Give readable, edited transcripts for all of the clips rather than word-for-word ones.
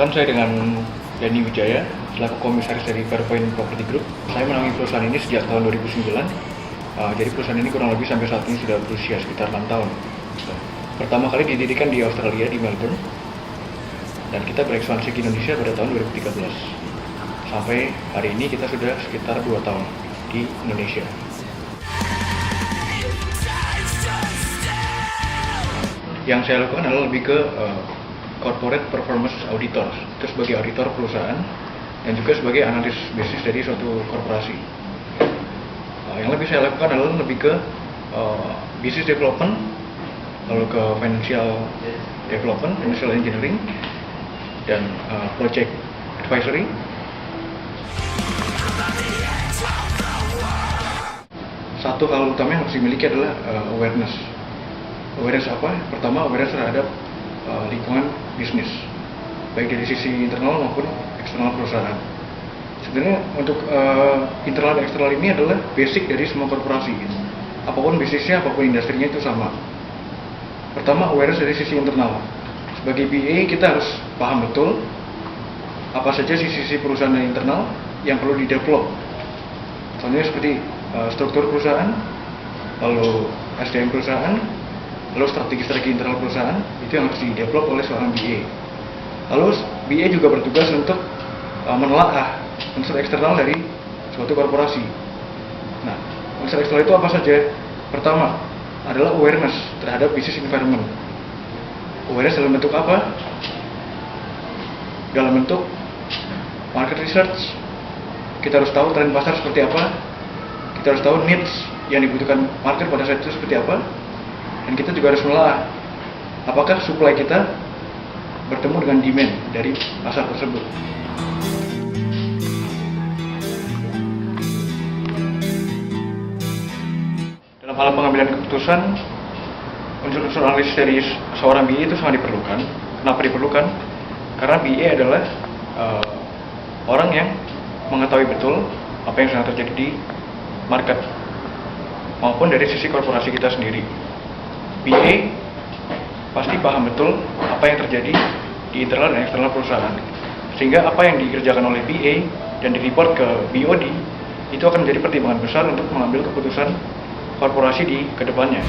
Perkenalkan, saya dengan Dani Wijaya, selaku komisaris dari Fairpoint Property Group. Saya menangani perusahaan ini sejak tahun 2009. Jadi perusahaan ini kurang lebih sampai saat ini sudah berusia sekitar 6 tahun. Pertama kali didirikan di Australia, di Melbourne. Dan kita berekspansi ke Indonesia pada tahun 2013. Sampai hari ini kita sudah sekitar 2 tahun di Indonesia. Yang saya lakukan adalah lebih ke corporate performance auditor, itu sebagai auditor perusahaan dan juga sebagai analis bisnis dari suatu korporasi. Yang lebih saya lakukan adalah lebih ke business development, lalu ke financial development, financial engineering, dan project advisory. Satu hal utama yang harus dimiliki adalah awareness. Awareness apa? Pertama, awareness terhadap lingkungan bisnis, baik dari sisi internal maupun eksternal perusahaan. Sebenarnya untuk internal dan eksternal ini adalah basic dari semua korporasi. Apapun bisnisnya, apapun industrinya itu sama. Pertama, awareness dari sisi internal. Sebagai BA, kita harus paham betul apa saja sisi perusahaan dan internal yang perlu di-develop. Contohnya seperti struktur perusahaan, lalu SDM perusahaan, lalu strategi-strategi internal perusahaan, itu yang harus di-develop oleh seorang BA. Lalu BA juga bertugas untuk menelaah unsur eksternal dari suatu korporasi. Nah, unsur eksternal itu apa saja? Pertama, adalah awareness terhadap business environment. Awareness dalam bentuk apa? Dalam bentuk market research. Kita harus tahu tren pasar seperti apa. Kita harus tahu needs yang dibutuhkan market pada saat itu seperti apa. Dan kita juga harus menelaah apakah supply kita bertemu dengan demand dari pasar tersebut. Dalam hal pengambilan keputusan, unsur-unsur analisis dari seorang BA itu sangat diperlukan. Kenapa diperlukan? Karena BA adalah orang yang mengetahui betul apa yang sedang terjadi di market maupun dari sisi korporasi kita sendiri. BA pasti paham betul apa yang terjadi di internal dan eksternal perusahaan, sehingga apa yang dikerjakan oleh BA dan direport ke BOD itu akan menjadi pertimbangan besar untuk mengambil keputusan korporasi di kedepannya.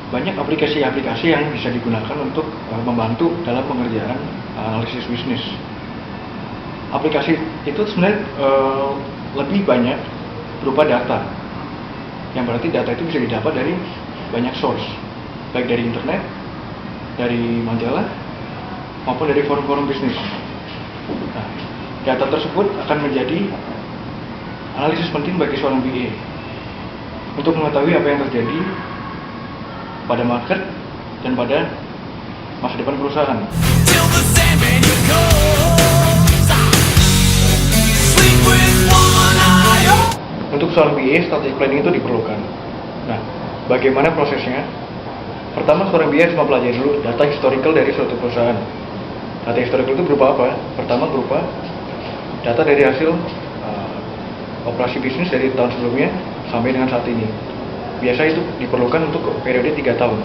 Banyak aplikasi-aplikasi yang bisa digunakan untuk membantu dalam pengerjaan analisis bisnis. Aplikasi itu sebenarnya lebih banyak berupa data, yang berarti data itu bisa didapat dari banyak source, baik dari internet, dari majalah, maupun dari forum-forum bisnis. Nah, data tersebut akan menjadi analisis penting bagi seorang BA untuk mengetahui apa yang terjadi pada market dan pada masa depan perusahaan. Untuk seorang BA, strategic planning itu diperlukan. Nah, bagaimana prosesnya? Pertama, seorang BA harus mempelajari dulu data historical dari suatu perusahaan. Data historical itu berupa apa? Pertama, berupa data dari hasil operasi bisnis dari tahun sebelumnya sampai dengan saat ini. Biasa itu diperlukan untuk periode 3 tahun.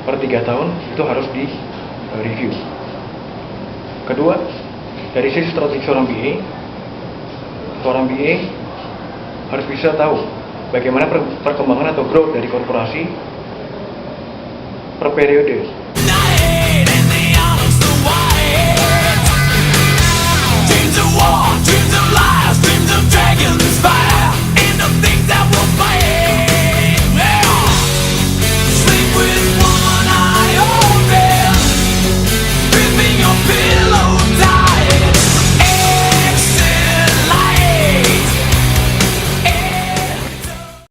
Per 3 tahun itu harus di-review. Kedua, dari sisi strategi seorang BA harus bisa tahu bagaimana perkembangan atau growth dari korporasi per periode. Dreams of war, dreams of lies, dreams of dragons fight.